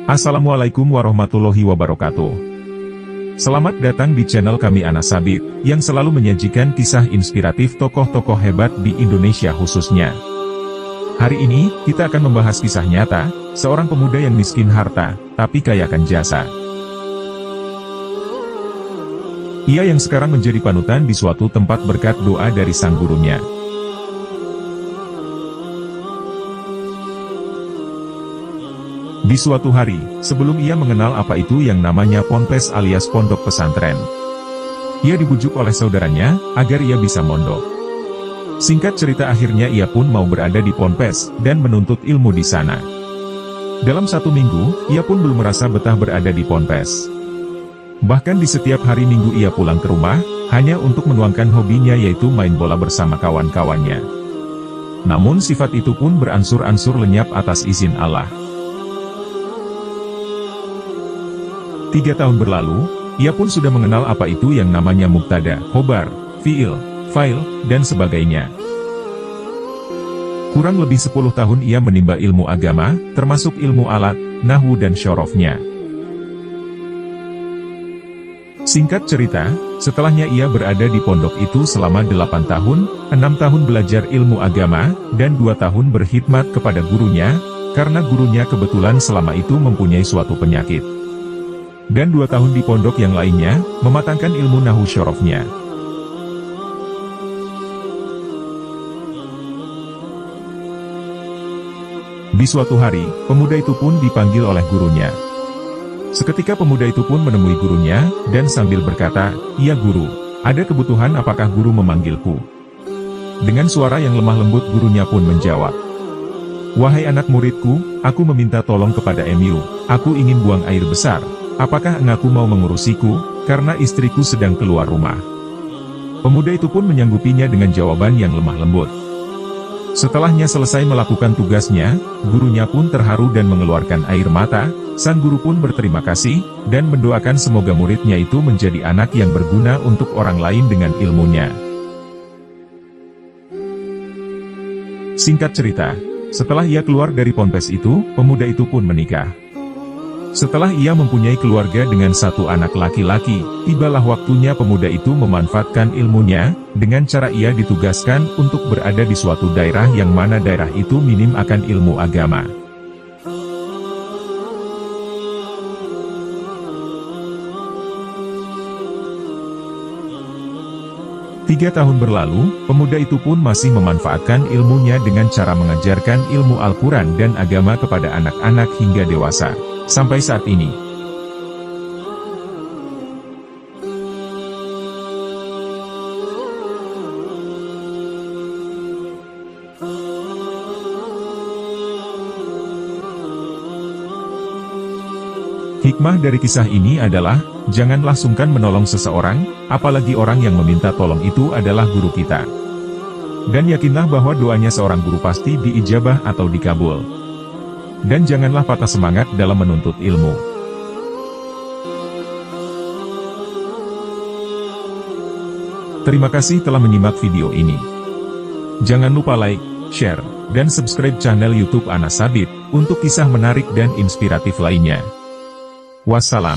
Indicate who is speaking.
Speaker 1: Assalamualaikum warahmatullahi wabarakatuh. Selamat datang di channel kami Anas Sabit, yang selalu menyajikan kisah inspiratif tokoh-tokoh hebat di Indonesia khususnya. Hari ini, kita akan membahas kisah nyata, seorang pemuda yang miskin harta, tapi kaya akan jasa. Ia yang sekarang menjadi panutan di suatu tempat berkat doa dari sang gurunya. Di suatu hari, sebelum ia mengenal apa itu yang namanya ponpes alias pondok pesantren, ia dibujuk oleh saudaranya, agar ia bisa mondok. Singkat cerita akhirnya ia pun mau berada di ponpes, dan menuntut ilmu di sana. Dalam 1 minggu, ia pun belum merasa betah berada di ponpes. Bahkan di setiap hari Minggu ia pulang ke rumah, hanya untuk menuangkan hobinya yaitu main bola bersama kawan-kawannya. Namun sifat itu pun beransur-ansur lenyap atas izin Allah. 3 tahun berlalu, ia pun sudah mengenal apa itu yang namanya mubtada, khobar, fi'il, fa'il, dan sebagainya. Kurang lebih 10 tahun ia menimba ilmu agama, termasuk ilmu alat, nahwu dan syarafnya. Singkat cerita, setelahnya ia berada di pondok itu selama 8 tahun, 6 tahun belajar ilmu agama, dan 2 tahun berkhidmat kepada gurunya, karena gurunya kebetulan selama itu mempunyai suatu penyakit. Dan 2 tahun di pondok yang lainnya, mematangkan ilmu nahwu syarafnya. Di suatu hari, pemuda itu pun dipanggil oleh gurunya. Seketika pemuda itu pun menemui gurunya, dan sambil berkata, "Ya guru, ada kebutuhan apakah guru memanggilku?" Dengan suara yang lemah lembut gurunya pun menjawab, "Wahai anak muridku, aku meminta tolong kepada MU, aku ingin buang air besar. Apakah engkau mau mengurusiku, karena istriku sedang keluar rumah?" Pemuda itu pun menyanggupinya dengan jawaban yang lemah lembut. Setelahnya selesai melakukan tugasnya, gurunya pun terharu dan mengeluarkan air mata. Sang guru pun berterima kasih, dan mendoakan semoga muridnya itu menjadi anak yang berguna untuk orang lain dengan ilmunya. Singkat cerita, setelah ia keluar dari ponpes itu, pemuda itu pun menikah. Setelah ia mempunyai keluarga dengan 1 anak laki-laki, tibalah waktunya pemuda itu memanfaatkan ilmunya, dengan cara ia ditugaskan untuk berada di suatu daerah yang mana daerah itu minim akan ilmu agama. Tiga tahun berlalu, pemuda itu pun masih memanfaatkan ilmunya dengan cara mengajarkan ilmu Al-Quran dan agama kepada anak-anak hingga dewasa. Sampai saat ini. Hikmah dari kisah ini adalah, janganlah sungkan menolong seseorang, apalagi orang yang meminta tolong itu adalah guru kita. Dan yakinlah bahwa doanya seorang guru pasti diijabah atau dikabul. Dan janganlah patah semangat dalam menuntut ilmu. Terima kasih telah menyimak video ini. Jangan lupa like, share, dan subscribe channel YouTube Anas Sabit, untuk kisah menarik dan inspiratif lainnya. Wassalam.